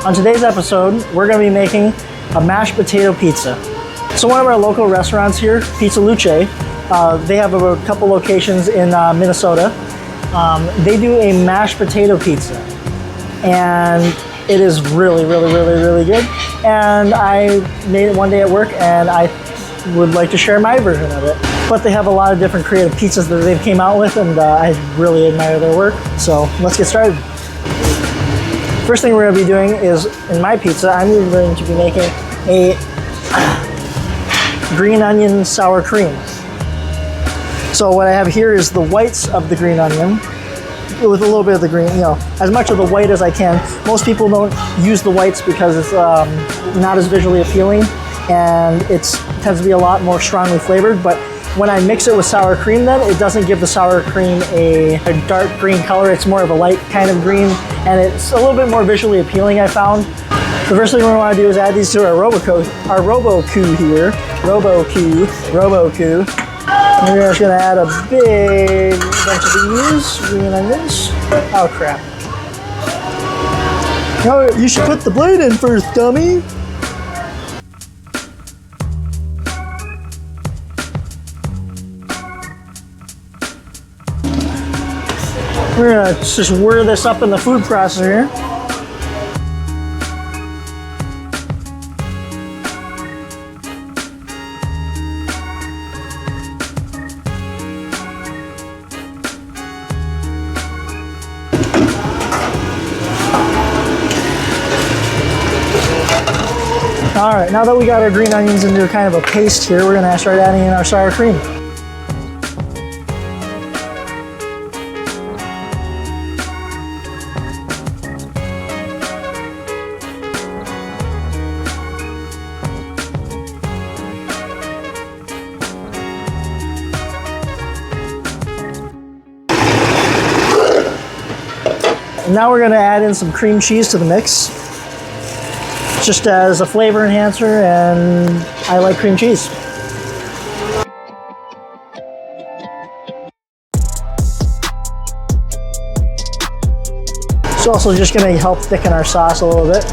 On today's episode, we're going to be making a mashed potato pizza. So one of our local restaurants here, Pizza Lucé, they have a couple locations in Minnesota. They do a mashed potato pizza, and it is really good. And I made it one day at work, and I would like to share my version of it. But they have a lot of different creative pizzas that they've came out with, and I really admire their work. So let's get started. First thing we're going to be doing is, in my pizza, I'm going to be making a green onion sour cream. So what I have here is the whites of the green onion with a little bit of the green, as much of the white as I can. Most people don't use the whites because it's not as visually appealing, and it tends to be a lot more strongly flavored. But when I mix it with sour cream, then it doesn't give the sour cream a dark green color. It's more of a light kind of green, and it's a little bit more visually appealing, I found. The first thing we want to do is add these to our RoboCoo here. RoboCoo. We're just going to add a big bunch of these green onions. Oh crap. Oh, you should put the blade in first, dummy. We're going to just whir this up in the food processor here. All right, now that we got our green onions into kind of a paste here, we're going to start adding in our sour cream. Now we're going to add in some cream cheese to the mix, just as a flavor enhancer, and I like cream cheese. It's also just going to help thicken our sauce a little bit.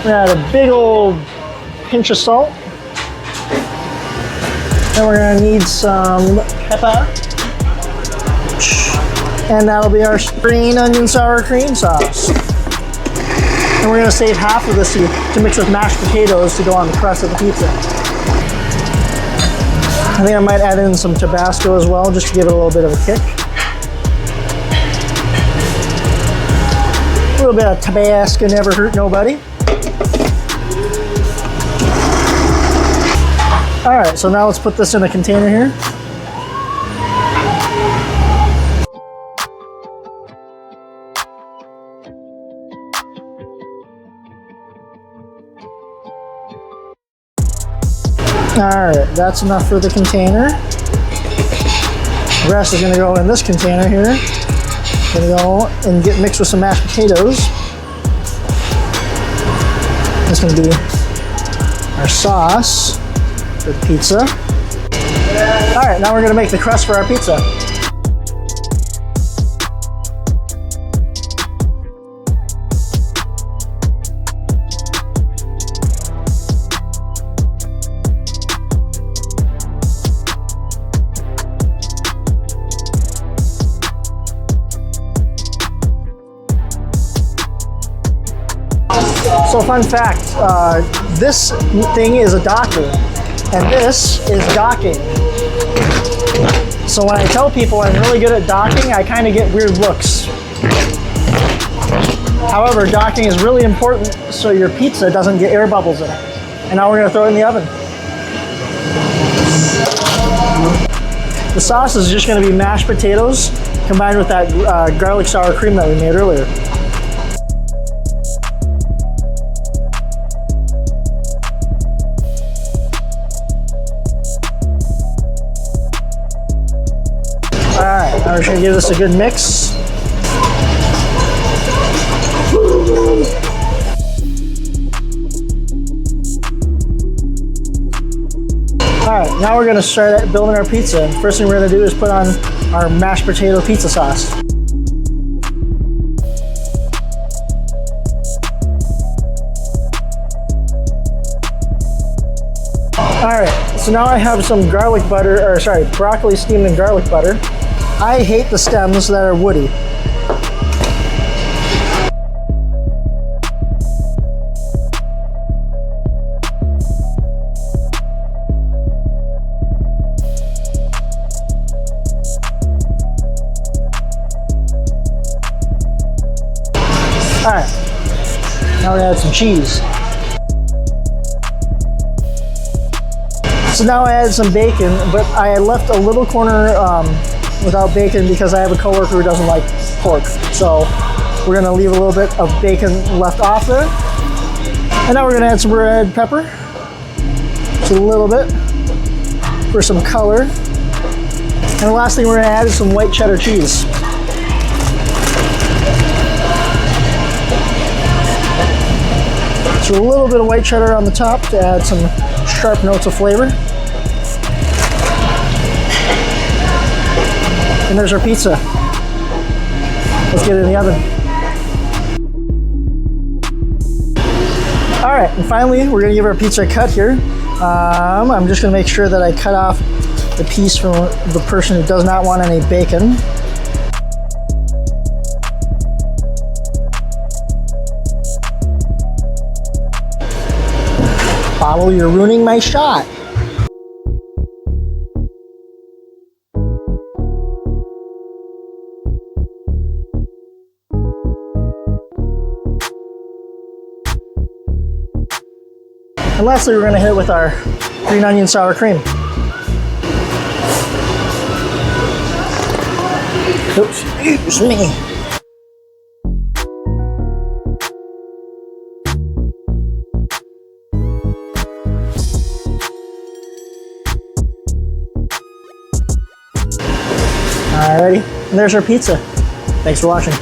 We add a big old pinch of salt. Then we're going to need some pepper. And that'll be our green onion sour cream sauce. And we're going to save half of this to mix with mashed potatoes to go on the crust of the pizza. I think I might add in some Tabasco as well, just to give it a little bit of a kick. A little bit of Tabasco never hurt nobody. All right, so now let's put this in a container here. All right, that's enough for the container. The rest is gonna go in this container here. Gonna go and get mixed with some mashed potatoes. This is gonna be our sauce for the pizza. All right, now we're gonna make the crust for our pizza. So fun fact, this thing is a docker, and this is docking. So when I tell people I'm really good at docking, I kind of get weird looks. However, docking is really important so your pizza doesn't get air bubbles in it. And now we're going to throw it in the oven. The sauce is just going to be mashed potatoes combined with that garlic sour cream that we made earlier. Alright, now we're just going to give this a good mix. Now we're gonna start building our pizza. And first thing we're gonna do is put on our mashed potato pizza sauce. All right, so now I have some garlic butter, or sorry, broccoli steamed in garlic butter. I hate the stems that are woody. All right, now we're gonna add some cheese. So now I added some bacon, but I left a little corner without bacon because I have a coworker who doesn't like pork. So we're gonna leave a little bit of bacon left off there. And now we're gonna add some red pepper, just a little bit for some color. And the last thing we're gonna add is some white cheddar cheese. So a little bit of white cheddar on the top to add some sharp notes of flavor. And there's our pizza. Let's get it in the oven. All right, and finally, we're gonna give our pizza a cut here. I'm just gonna make sure that I cut off the piece from the person who does not want any bacon. Bottle, you're ruining my shot. And lastly, we're gonna hit it with our green onion sour cream. Oops, excuse me. Alrighty, and there's our pizza. Thanks for watching.